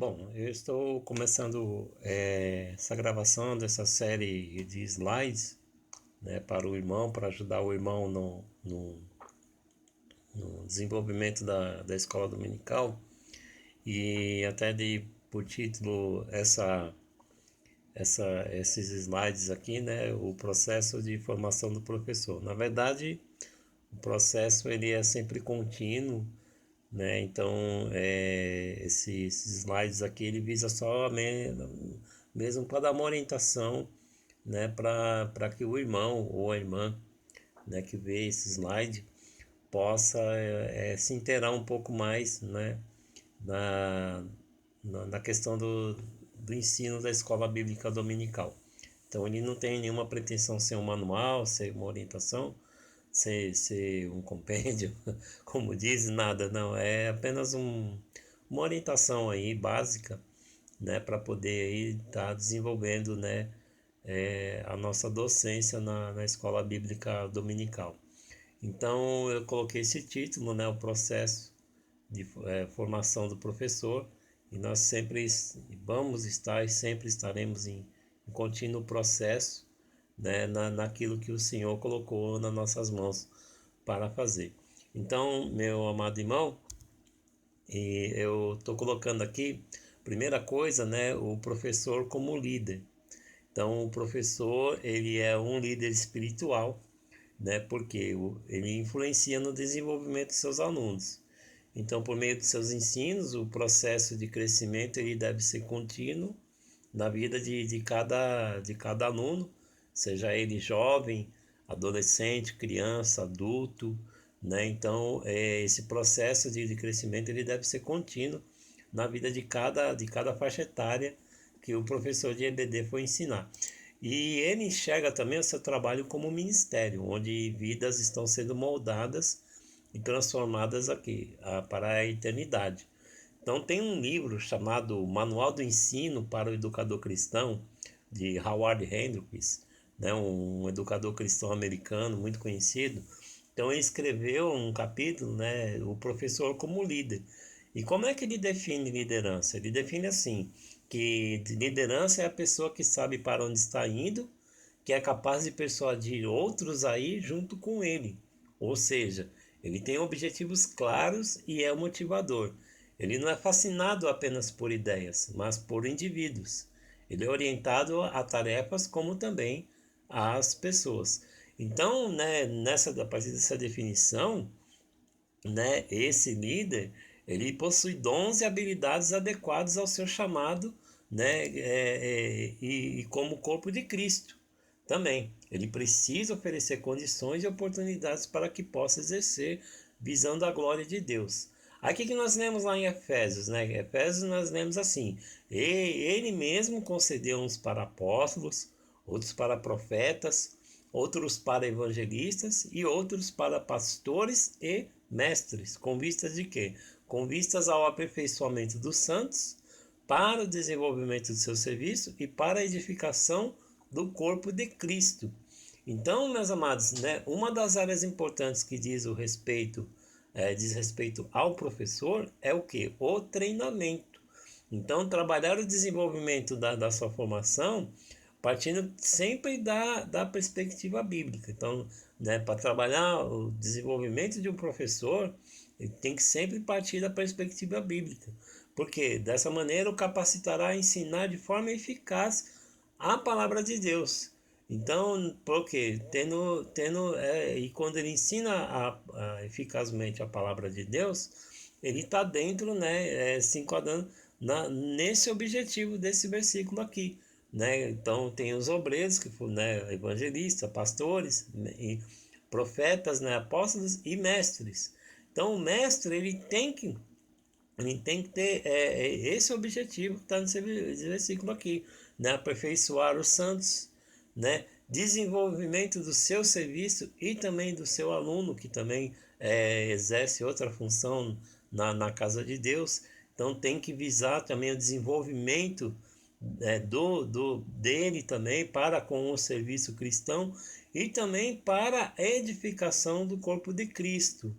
Bom, eu estou começando essa gravação dessa série de slides, né, para o irmão, para ajudar o irmão no desenvolvimento da escola dominical e até de por título esses slides aqui, né, o processo de formação do professor. Na verdade, o processo ele é sempre contínuo, né? Então, esses slides aqui ele visa só mesmo para dar uma orientação, né, para que o irmão ou a irmã, né, que vê esse slide possa se inteirar um pouco mais, né, na, na questão do ensino da escola bíblica dominical. Então, ele não tem nenhuma pretensão ser um manual, ser uma orientação, ser um compêndio, como diz, nada, não, é apenas uma orientação aí básica, né, para poder aí estar desenvolvendo, né, a nossa docência na escola bíblica dominical. Então eu coloquei esse título, né, o processo de formação do professor, e nós sempre vamos estar e sempre estaremos em contínuo processo, né, naquilo que o Senhor colocou nas nossas mãos para fazer. Então, meu amado irmão, e eu estou colocando aqui, primeira coisa, né, o professor como líder. Então, o professor ele é um líder espiritual, né, porque ele influencia no desenvolvimento de seus alunos. Então, por meio de seus ensinos, o processo de crescimento ele deve ser contínuo na vida de cada aluno, seja ele jovem, adolescente, criança, adulto, né? Então, esse processo de crescimento ele deve ser contínuo na vida de cada faixa etária que o professor de EBD foi ensinar. E ele enxerga também o seu trabalho como um ministério, onde vidas estão sendo moldadas e transformadas aqui para a eternidade. Então tem um livro chamado Manual do Ensino para o Educador Cristão, de Howard Hendricks, né, um educador cristão americano muito conhecido. Então ele escreveu um capítulo, né, o professor como líder. E como é que ele define liderança? Ele define assim, que liderança é a pessoa que sabe para onde está indo, que é capaz de persuadir outros a ir junto com ele. Ou seja, ele tem objetivos claros e é motivador. Ele não é fascinado apenas por ideias, mas por indivíduos. Ele é orientado a tarefas como também às pessoas. Então, né, a partir dessa definição, né, esse líder ele possui dons e habilidades adequados ao seu chamado, né, e como corpo de Cristo também. Ele precisa oferecer condições e oportunidades para que possa exercer visando a glória de Deus. Aqui que nós lemos lá em Efésios, né? Efésios nós lemos assim: ele mesmo concedeu uns para apóstolos, outros para profetas, outros para evangelistas e outros para pastores e mestres, com vistas de quê? Com vistas ao aperfeiçoamento dos santos, para o desenvolvimento do seu serviço e para a edificação do corpo de Cristo. Então, meus amados, né, uma das áreas importantes que diz respeito ao professor é o que? O treinamento. Então, trabalhar o desenvolvimento da sua formação partindo sempre da perspectiva bíblica. Então, né, para trabalhar o desenvolvimento de um professor, ele tem que sempre partir da perspectiva bíblica. Porque dessa maneira o capacitará a ensinar de forma eficaz a palavra de Deus. Então, porque e quando ele ensina eficazmente a palavra de Deus, ele está dentro, né, se enquadrando nesse objetivo desse versículo aqui, né? Então tem os obreiros que foram, né, evangelistas, pastores, e profetas, né, apóstolos e mestres. Então o mestre ele tem que ter esse objetivo que está nesse versículo aqui, né? Aperfeiçoar os santos, né? Desenvolvimento do seu serviço e também do seu aluno, que também exerce outra função na casa de Deus. Então tem que visar também o desenvolvimento dele também para com o serviço cristão e também para a edificação do corpo de Cristo.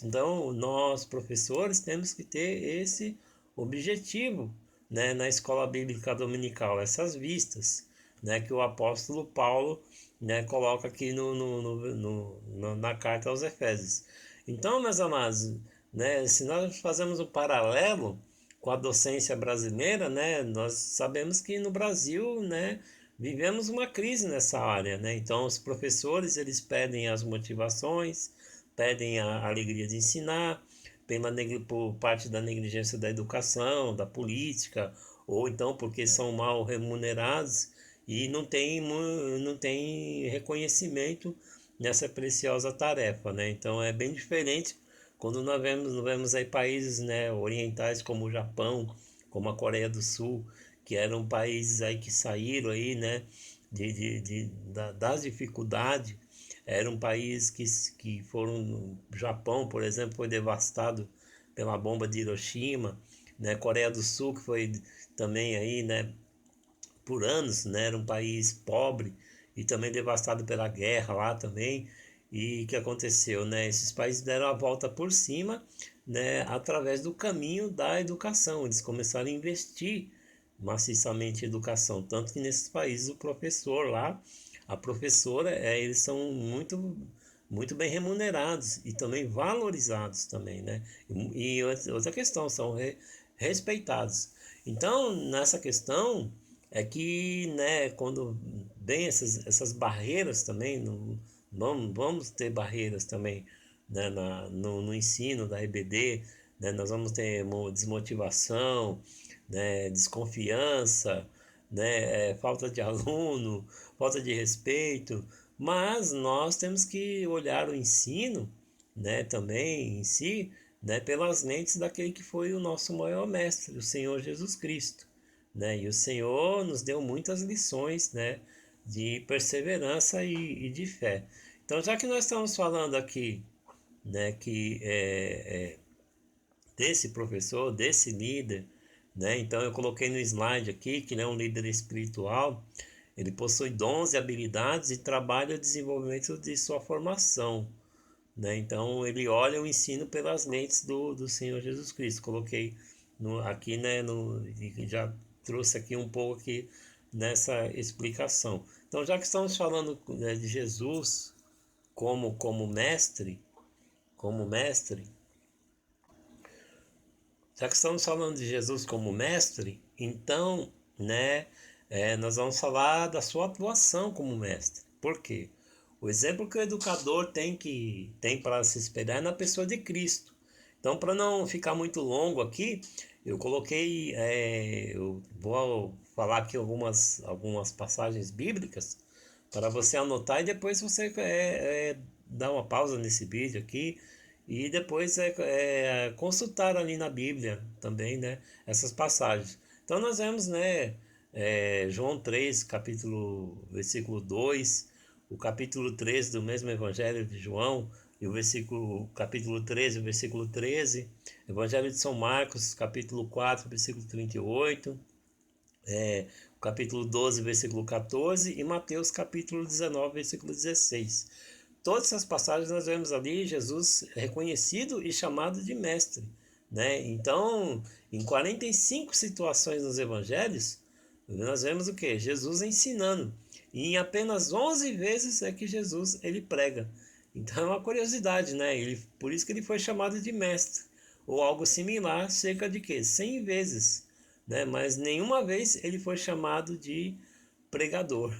Então, nós, professores, temos que ter esse objetivo, né, na escola bíblica dominical, essas vistas, né, que o apóstolo Paulo, né, coloca aqui na carta aos Efésios. Então, meus amados, né, se nós fazemos um paralelo com a docência brasileira, né, nós sabemos que no Brasil, né, vivemos uma crise nessa área, né? Então, os professores, eles pedem as motivações, pedem a alegria de ensinar, por parte da negligência da educação, da política, ou então porque são mal remunerados e não tem reconhecimento nessa preciosa tarefa, né? Então, é bem diferente quando nós vemos aí países, né, orientais como o Japão, como a Coreia do Sul, que eram países aí que saíram aí, né, das dificuldades. Era um país que foram, o Japão, por exemplo, foi devastado pela bomba de Hiroshima, né, Coreia do Sul, que foi também aí, né, por anos, né, era um país pobre e também devastado pela guerra lá também. E o que aconteceu, né? Esses países deram a volta por cima, né, através do caminho da educação. Eles começaram a investir maciçamente em educação, tanto que nesses países o professor lá, a professora, eles são muito bem remunerados e também valorizados também, né? E outra questão, são respeitados. Então, nessa questão é que, né, quando vem essas barreiras também, vamos ter barreiras também, né, no ensino da EBD, né, nós vamos ter desmotivação, né, desconfiança, né, falta de aluno, falta de respeito, mas nós temos que olhar o ensino, né, também em si, né, pelas lentes daquele que foi o nosso maior mestre, o Senhor Jesus Cristo, né? E o Senhor nos deu muitas lições, né, de perseverança e de fé. Então, já que nós estamos falando aqui, né, que desse professor, desse líder, né? Então eu coloquei no slide aqui que ele é um líder espiritual, ele possui dons e habilidades e trabalha o desenvolvimento de sua formação, né? Então ele olha o ensino pelas lentes do Senhor Jesus Cristo. Coloquei aqui, né, e já trouxe aqui um pouco aqui nessa explicação. Então, já que estamos falando, né, de Jesus como mestre, já que estamos falando de Jesus como mestre, então, né, nós vamos falar da sua atuação como mestre. Por quê? O exemplo que o educador tem para se espelhar é na pessoa de Cristo. Então, para não ficar muito longo aqui, eu coloquei, eu vou falar aqui algumas passagens bíblicas para você anotar e depois você dá uma pausa nesse vídeo aqui e depois consultar ali na Bíblia também, né, essas passagens. Então nós vemos, né, João 3, versículo 2, o capítulo 13 do mesmo Evangelho de João, e o capítulo 13, o versículo 13, Evangelho de São Marcos, capítulo 4, versículo 38, o capítulo 12, versículo 14, e Mateus, capítulo 19, versículo 16. Todas essas passagens nós vemos ali Jesus reconhecido e chamado de mestre, né? Então, em 45 situações nos evangelhos, nós vemos o que? Jesus ensinando. E em apenas 11 vezes é que Jesus ele prega. Então é uma curiosidade, né? Por isso que ele foi chamado de mestre. Ou algo similar, cerca de quê? 100 vezes, né? Mas nenhuma vez ele foi chamado de pregador,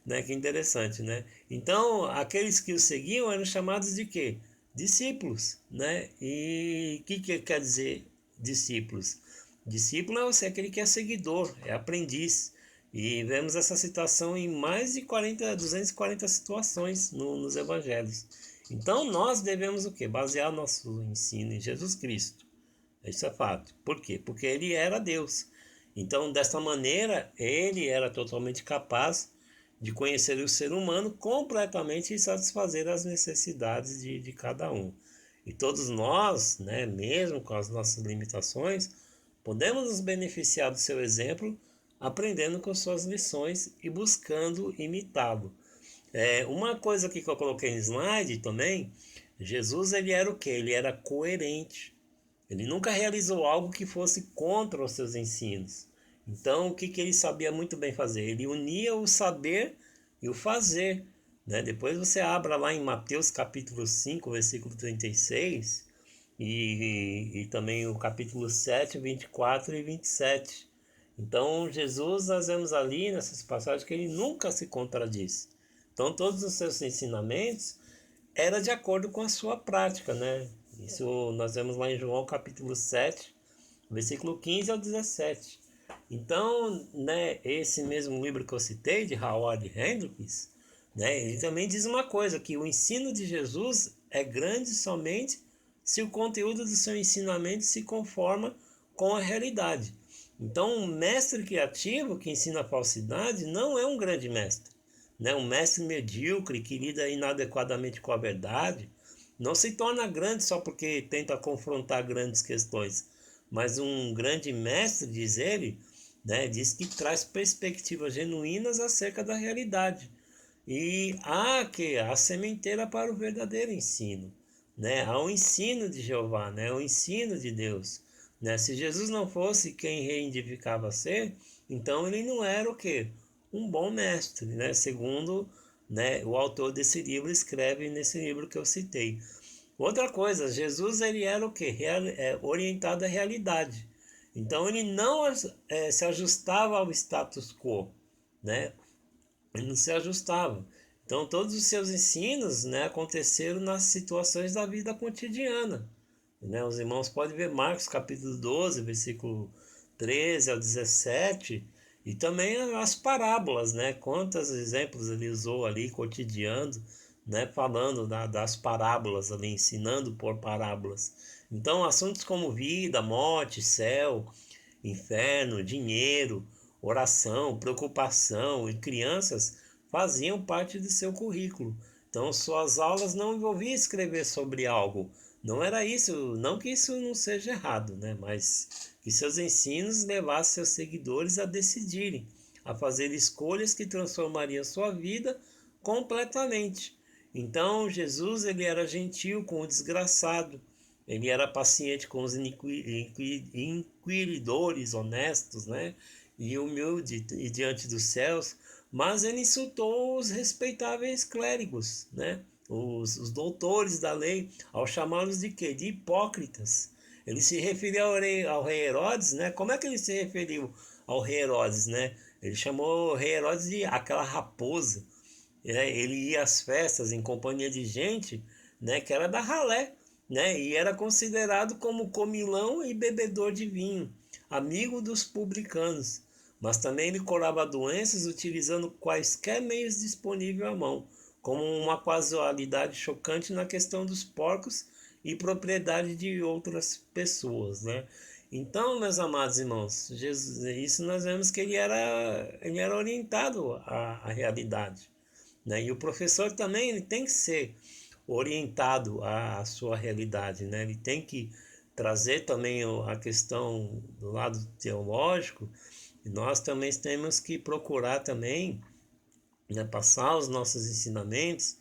né? Que interessante, né? Então, aqueles que o seguiam eram chamados de quê? Discípulos, né? E o que quer dizer discípulos? Discípulo é você, aquele que é seguidor, é aprendiz. E vemos essa citação em mais de 240 situações nos evangelhos. Então, nós devemos o quê? Basear nosso ensino em Jesus Cristo. Isso é fato. Por quê? Porque ele era Deus. Então, dessa maneira, ele era totalmente capaz de conhecer o ser humano completamente e satisfazer as necessidades de cada um. E todos nós, né, mesmo com as nossas limitações, podemos nos beneficiar do seu exemplo, aprendendo com suas lições e buscando imitá-lo. Uma coisa aqui que eu coloquei no slide também, Jesus ele era o quê? Ele era coerente. Ele nunca realizou algo que fosse contra os seus ensinos. Então, o que, que ele sabia muito bem fazer? Ele unia o saber e o fazer. Né? Depois você abra lá em Mateus capítulo 5, versículo 36, e também o capítulo 7, 24 e 27. Então, Jesus, nós vemos ali nessas passagens que ele nunca se contradiz. Então, todos os seus ensinamentos era de acordo com a sua prática, né? Isso nós vemos lá em João capítulo 7, versículo 15 ao 17. Então, né, esse mesmo livro que eu citei, de Howard Hendricks, né, ele também diz uma coisa, que o ensino de Jesus é grande somente se o conteúdo do seu ensinamento se conforma com a realidade. Então, um mestre criativo que ensina falsidade não é um grande mestre. Né? Um mestre medíocre que lida inadequadamente com a verdade não se torna grande só porque tenta confrontar grandes questões. Mas um grande mestre, diz ele, né, diz que traz perspectivas genuínas acerca da realidade. E há que a sementeira para o verdadeiro ensino, né? Há o ensino de Jeová, né? O ensino de Deus, né? Se Jesus não fosse quem reivindicava ser, então ele não era o quê? Um bom mestre, né? Segundo, né, o autor desse livro escreve nesse livro que eu citei. Outra coisa, Jesus ele era o quê? Orientado à realidade. Então ele não se ajustava ao status quo, né? Ele não se ajustava. Então todos os seus ensinos, né, aconteceram nas situações da vida cotidiana. Né? Os irmãos podem ver Marcos capítulo 12, versículo 13 ao 17, e também as parábolas, né? Quantos exemplos ele usou ali, cotidiano, né? Falando das parábolas ali, ensinando por parábolas. Então, assuntos como vida, morte, céu, inferno, dinheiro, oração, preocupação e crianças faziam parte do seu currículo. Então, suas aulas não envolviam escrever sobre algo. Não era isso, não que isso não seja errado, né? Mas que seus ensinos levassem seus seguidores a decidirem, a fazer escolhas que transformariam sua vida completamente. Então, Jesus ele era gentil com o desgraçado, ele era paciente com os inquiridores honestos, né? E humilde e diante dos céus, mas ele insultou os respeitáveis clérigos, né? Os doutores da lei, ao chamá-los de quê? De hipócritas. Ele se referiu ao rei Herodes, né? Como é que ele se referiu ao rei Herodes, né? Ele chamou o rei Herodes de aquela raposa. Ele ia às festas em companhia de gente, né, que era da ralé, né, e era considerado como comilão e bebedor de vinho, amigo dos publicanos. Mas também ele curava doenças utilizando quaisquer meios disponíveis à mão, como uma casualidade chocante na questão dos porcos e propriedade de outras pessoas, né? Então, meus amados irmãos, Jesus, isso nós vemos que ele era orientado à realidade, né? E o professor também ele tem que ser orientado à sua realidade, né? Ele tem que trazer também a questão do lado teológico, e nós também temos que procurar também, né, passar os nossos ensinamentos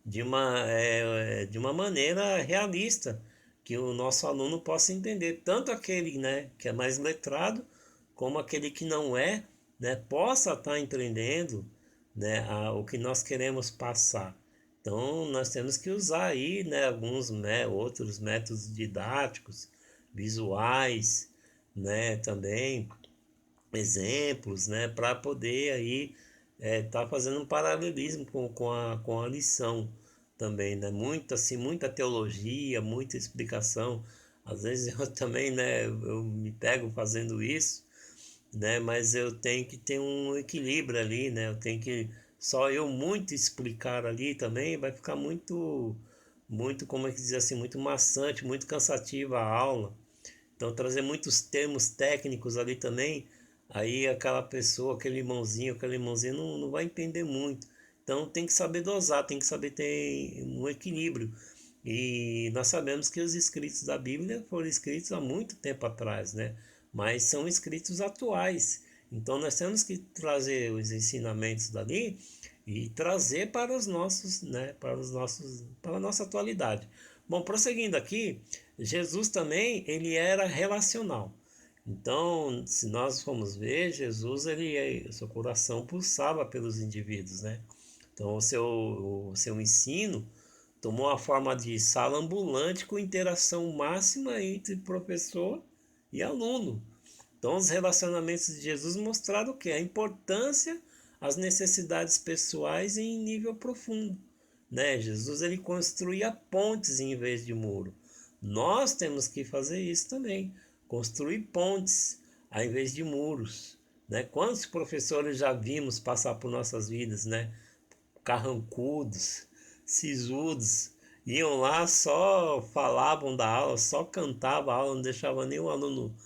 de uma maneira realista, que o nosso aluno possa entender, tanto aquele, né, que é mais letrado, como aquele que não é, né, possa estar entendendo, né, o que nós queremos passar. Então, nós temos que usar aí, né, outros métodos didáticos, visuais, né, também exemplos, né, para poder aí tá fazendo um paralelismo com a lição também, né? Muita teologia, muita explicação. Às vezes eu também, né, eu me pego fazendo isso, né? Mas eu tenho que ter um equilíbrio ali, né? Eu tenho que só eu muito explicar ali também vai ficar muito, como é que diz assim, muito maçante, muito cansativa a aula. Então, trazer muitos termos técnicos ali também, aí aquela pessoa, aquele irmãozinho não vai entender muito. Então, tem que saber dosar, tem que saber ter um equilíbrio. E nós sabemos que os escritos da Bíblia foram escritos há muito tempo atrás, né? Mas são escritos atuais. Então, nós temos que trazer os ensinamentos dali e trazer para os nossos, né? Para a nossa atualidade. Bom, prosseguindo aqui, Jesus também, ele era relacional. Então, se nós formos ver, Jesus, seu coração pulsava pelos indivíduos, né? Então, o seu ensino tomou a forma de sala ambulante com interação máxima entre professor e aluno. Então, os relacionamentos de Jesus mostraram o que? A importância, as necessidades pessoais em nível profundo. Né? Jesus ele construía pontes em vez de muro. Nós temos que fazer isso também, construir pontes ao invés de muros. Né? Quantos professores já vimos passar por nossas vidas, né? Carrancudos, sisudos, iam lá, só falavam da aula, só cantavam a aula, não deixava nenhum aluno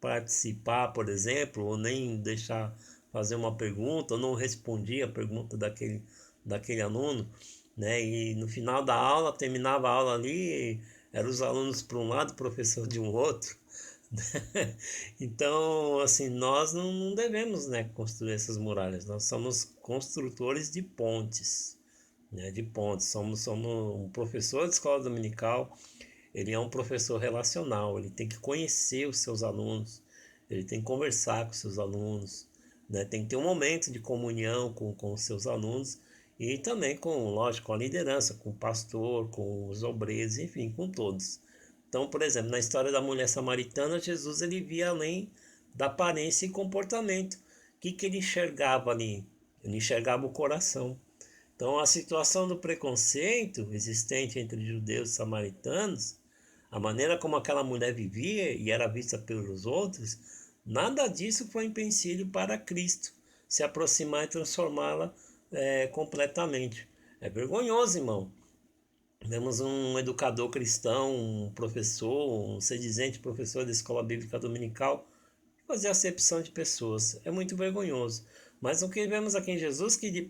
participar, por exemplo, ou nem deixar fazer uma pergunta, ou não respondia a pergunta daquele aluno, né? E no final da aula, terminava a aula ali, eram os alunos para um lado, o professor de um outro. Então, assim, nós não devemos, né, construir essas muralhas, nós somos construtores de pontes, né, de pontes, somos um professor de escola dominical, ele é um professor relacional, ele tem que conhecer os seus alunos, ele tem que conversar com os seus alunos, né? Tem que ter um momento de comunhão com os seus alunos e também com, lógico, com a liderança, com o pastor, com os obreiros, enfim, com todos. Então, por exemplo, na história da mulher samaritana, Jesus ele via além da aparência e comportamento. O que ele enxergava ali? Ele enxergava o coração. Então, a situação do preconceito existente entre judeus e samaritanos, a maneira como aquela mulher vivia e era vista pelos outros, nada disso foi empecilho para Cristo se aproximar e transformá-la completamente. É vergonhoso, irmão. Temos um educador cristão, um professor, um sedizente professor da escola bíblica dominical, fazer acepção de pessoas. É muito vergonhoso. Mas o que vemos aqui em Jesus, que de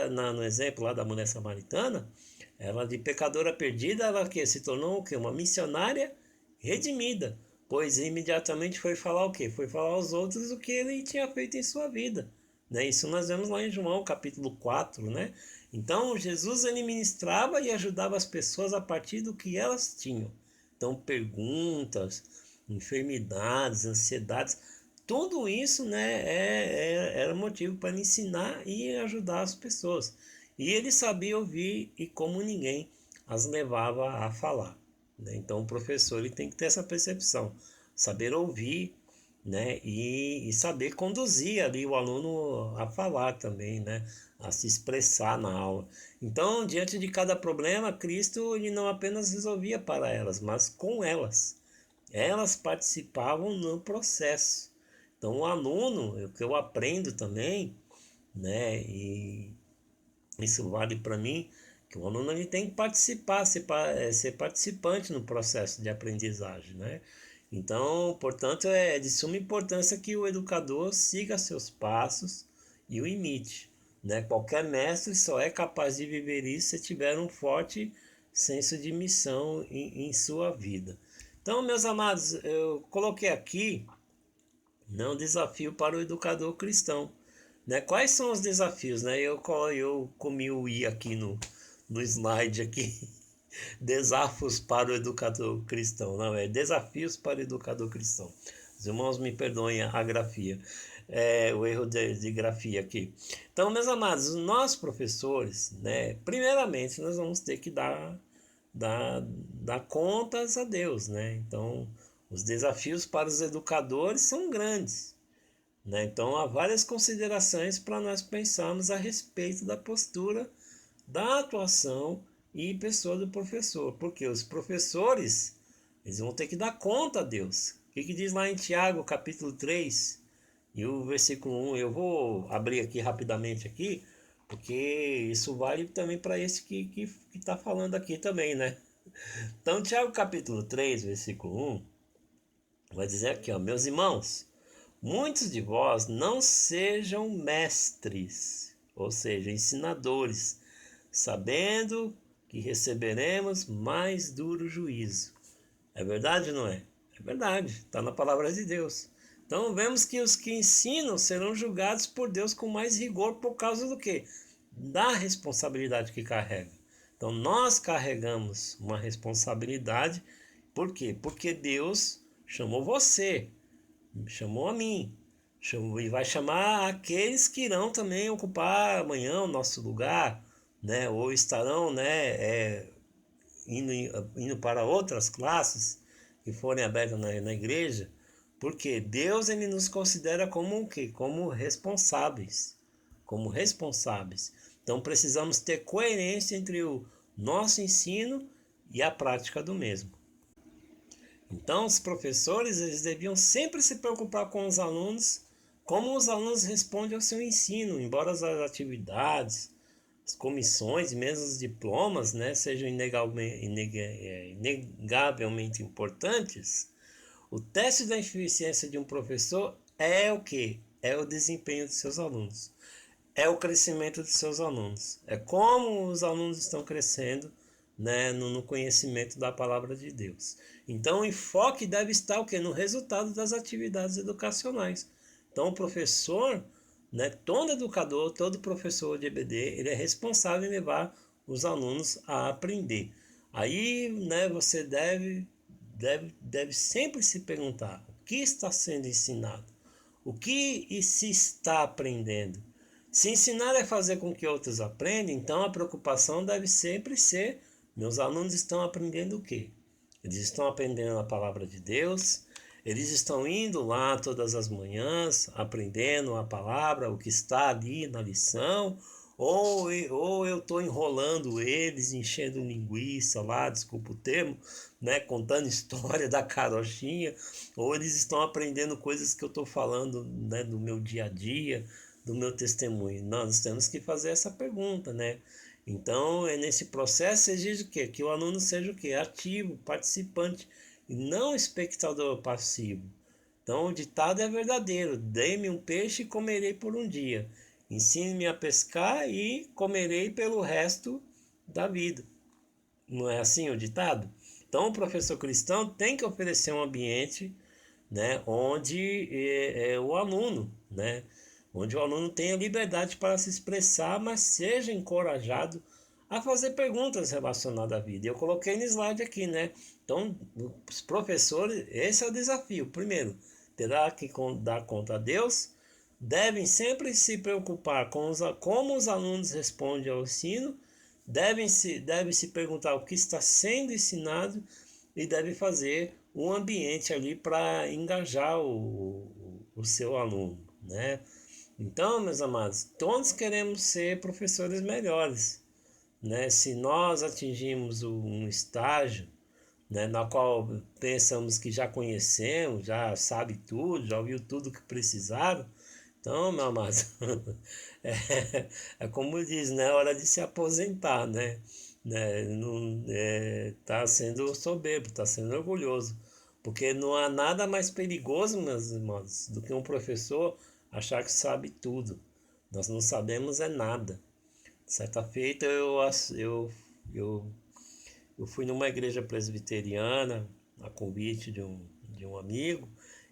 no exemplo lá da mulher samaritana, ela de pecadora perdida, ela que se tornou o quê? Uma missionária redimida, pois imediatamente foi falar o quê? Foi falar aos outros o que ele tinha feito em sua vida. Né? Isso nós vemos lá em João capítulo 4, né? Então Jesus ele ministrava e ajudava as pessoas a partir do que elas tinham. Então perguntas, enfermidades, ansiedades, tudo isso, né, era motivo para ele ensinar e ajudar as pessoas. E ele sabia ouvir e como ninguém as levava a falar. Né? Então o professor ele tem que ter essa percepção, saber ouvir, né, e saber conduzir ali o aluno a falar também, né, a se expressar na aula. Então, diante de cada problema, Cristo ele não apenas resolvia para elas, mas com elas. Elas participavam no processo. Então, o aluno, o que eu aprendo também, né, e isso vale para mim, que o aluno ele tem que participar, ser participante no processo de aprendizagem, né? Então, portanto, é de suma importância que o educador siga seus passos e o imite, né? Qualquer mestre só é capaz de viver isso se tiver um forte senso de missão em sua vida. Então, meus amados, eu coloquei aqui, né, um desafio para o educador cristão. Né? Quais são os desafios? Né? Eu comi o i aqui no slide aqui. Desafios para o educador cristão. Não, é desafios para o educador cristão. Os irmãos me perdoem a grafia. O erro de grafia aqui. Então, meus amados, nós professores, né, primeiramente nós vamos ter que dar contas a Deus. Né? Então, os desafios para os educadores são grandes. Né? Então, há várias considerações para nós pensarmos a respeito da postura, da atuação e pessoa do professor. Porque os professores eles vão ter que dar conta a Deus. O que diz lá em Tiago, capítulo 3, e o versículo 1? Eu vou abrir aqui rapidamente aqui, porque isso vale também para esse que está falando aqui também, né? Então, Tiago, capítulo 3, versículo 1, vai dizer aqui, ó, meus irmãos, muitos de vós não sejam mestres, ou seja, ensinadores, sabendo que receberemos mais duro juízo. É verdade ou não é? É verdade, está na palavra de Deus. Então vemos que os que ensinam serão julgados por Deus com mais rigor por causa do quê? Da responsabilidade que carrega. Então nós carregamos uma responsabilidade. Por quê? Porque Deus chamou você, chamou a mim, chamou, e vai chamar aqueles que irão também ocupar amanhã o nosso lugar, né? Ou estarão, né, indo, indo para outras classes que forem abertas na igreja, porque Deus ele nos considera como o quê? Como responsáveis, como responsáveis. Então precisamos ter coerência entre o nosso ensino e a prática do mesmo. Então os professores eles deviam sempre se preocupar com os alunos, como os alunos respondem ao seu ensino, embora as atividades, as comissões, mesmo os diplomas, né, sejam inegavelmente importantes. O teste da eficiência de um professor é o que? É o desempenho de seus alunos, é o crescimento de seus alunos, é como os alunos estão crescendo, né, no conhecimento da palavra de Deus. Então o enfoque deve estar o que? No resultado das atividades educacionais. Então o professor, né, todo educador, todo professor de EBD, ele é responsável em levar os alunos a aprender. Aí, né, você deve sempre se perguntar o que está sendo ensinado, o que se está aprendendo. Se ensinar é fazer com que outros aprendam, então a preocupação deve sempre ser: meus alunos estão aprendendo o quê? Eles estão aprendendo a palavra de Deus, eles estão indo lá todas as manhãs, aprendendo a palavra, o que está ali na lição, ou eu estou enrolando eles, enchendo linguiça lá, desculpa o termo, né, contando história da carochinha, ou eles estão aprendendo coisas que eu estou falando, né, do meu dia a dia, do meu testemunho. Nós temos que fazer essa pergunta, né? Então, é nesse processo exige o quê? Que o aluno seja o quê? Ativo, participante, e não espectador passivo. Então, o ditado é verdadeiro: dê-me um peixe e comerei por um dia. Ensine-me a pescar e comerei pelo resto da vida. Não é assim o ditado? Então, o professor cristão tem que oferecer um ambiente, né, onde o aluno, né, onde o aluno tenha liberdade para se expressar, mas seja encorajado a fazer perguntas relacionadas à vida. Eu coloquei no slide aqui, né? Então, os professores, esse é o desafio. Primeiro, terá que dar conta a Deus, devem sempre se preocupar com como os alunos respondem ao ensino, deve se perguntar o que está sendo ensinado e deve fazer um ambiente ali para engajar o seu aluno, né? Então, meus amados, todos queremos ser professores melhores, né? Se nós atingimos um estágio, né, na qual pensamos que já conhecemos, já sabe tudo, já ouviu tudo que precisaram, então, meu amado, é como diz, né? É hora de se aposentar, né? Não, tá sendo soberbo, tá sendo orgulhoso, porque não há nada mais perigoso, meus irmãos, do que um professor achar que sabe tudo. Nós não sabemos é nada. Certa feita eu, eu fui numa igreja presbiteriana a convite de um amigo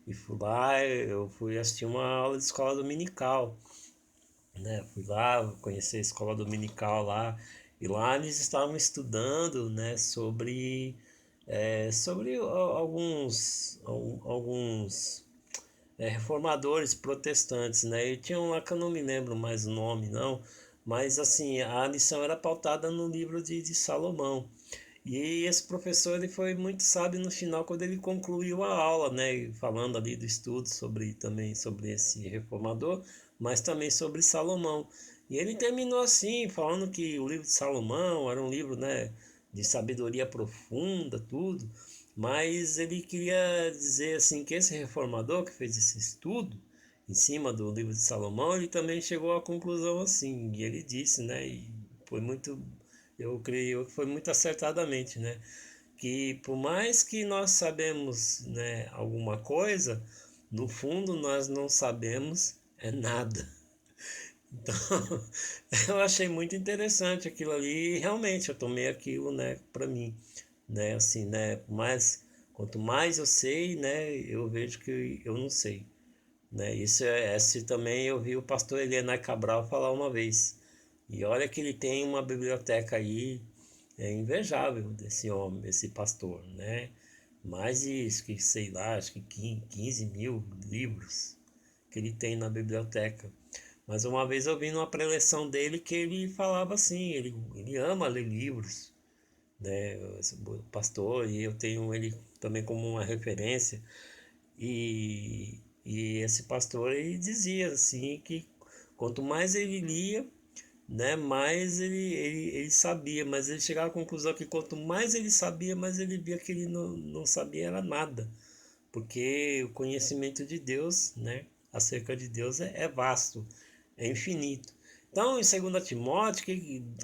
e fui lá, eu fui assistir uma aula de escola dominical, né? Fui lá conhecer a escola dominical lá e lá eles estavam estudando, né, sobre alguns reformadores protestantes, né? E tinha um lá que eu não me lembro mais o nome, não, mas assim a lição era pautada no livro de Salomão. E esse professor ele foi muito sábio no final quando ele concluiu a aula, né, falando ali do estudo sobre também sobre esse reformador, mas também sobre Salomão. E ele terminou assim, falando que o livro de Salomão era um livro, né, de sabedoria profunda, tudo, mas ele queria dizer assim que esse reformador que fez esse estudo em cima do livro de Salomão, ele também chegou à conclusão assim, e ele disse, né, e foi muito, eu creio que foi muito acertadamente, né? Que por mais que nós sabemos, né, alguma coisa, no fundo nós não sabemos é nada. Então, eu achei muito interessante aquilo ali e realmente eu tomei aquilo, né, para mim, né, assim, né, mas quanto mais eu sei, né, eu vejo que eu não sei, né? Isso esse também eu vi o pastor Elianai Cabral falar uma vez. E olha que ele tem uma biblioteca aí, é invejável desse homem, desse pastor, né? Mais de, acho que, sei lá, acho que 15 mil livros que ele tem na biblioteca. Mas uma vez eu vi numa preleção dele que ele falava assim, ele ama ler livros, né? O pastor, e eu tenho ele também como uma referência. E esse pastor ele dizia assim que quanto mais ele lia, né, mais ele sabia, mas ele chegava à conclusão que quanto mais ele sabia, mais ele via que ele não sabia era nada, porque o conhecimento de Deus, né, acerca de Deus é vasto, é infinito. Então, em 2 Timóteo,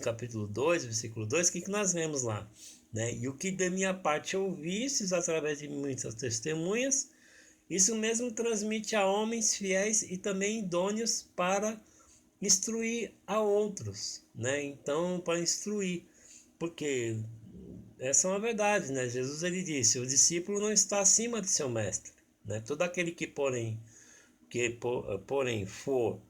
capítulo 2 versículo 2, que nós vemos lá? Né? E o que da minha parte ouvistes através de muitas testemunhas, isso mesmo transmite a homens fiéis e também idôneos para instruir a outros, né? Então, para instruir, porque essa é uma verdade, né? Jesus ele disse: o discípulo não está acima de seu mestre, né? Todo aquele que porém for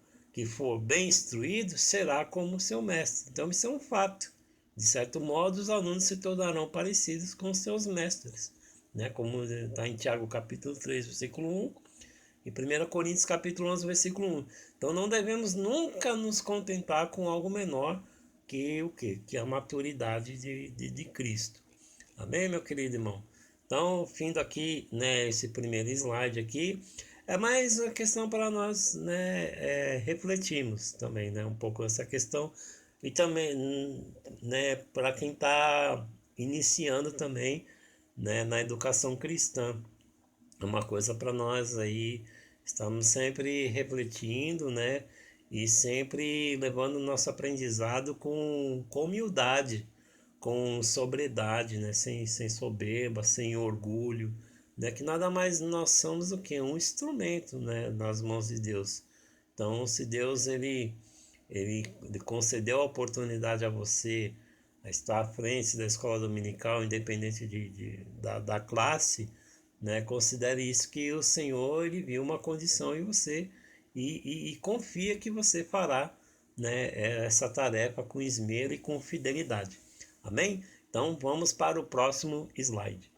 bem instruído será como seu mestre. Então, isso é um fato. De certo modo, os alunos se tornarão parecidos com seus mestres, né? Como está em Tiago capítulo 3, versículo 1, e 1 Coríntios capítulo 11, versículo 1. Então não devemos nunca nos contentar com algo menor que o quê? Que a maturidade de Cristo. Amém, meu querido irmão? Então, findo aqui, né, esse primeiro slide aqui, é mais uma questão para nós, né, refletirmos também, né, um pouco essa questão, e também, né, para quem está iniciando também, né, na educação cristã. É uma coisa para nós aí, estamos sempre refletindo, né? E sempre levando o nosso aprendizado com humildade, com sobriedade, né? Sem soberba, sem orgulho, né? Que nada mais nós somos do que um instrumento, né? Nas mãos de Deus. Então, se Deus ele concedeu a oportunidade a você a estar à frente da escola dominical, independente da classe, né? Considere isso que o Senhor ele viu uma condição em você e confia que você fará, né, essa tarefa com esmero e com fidelidade. Amém? Então vamos para o próximo slide.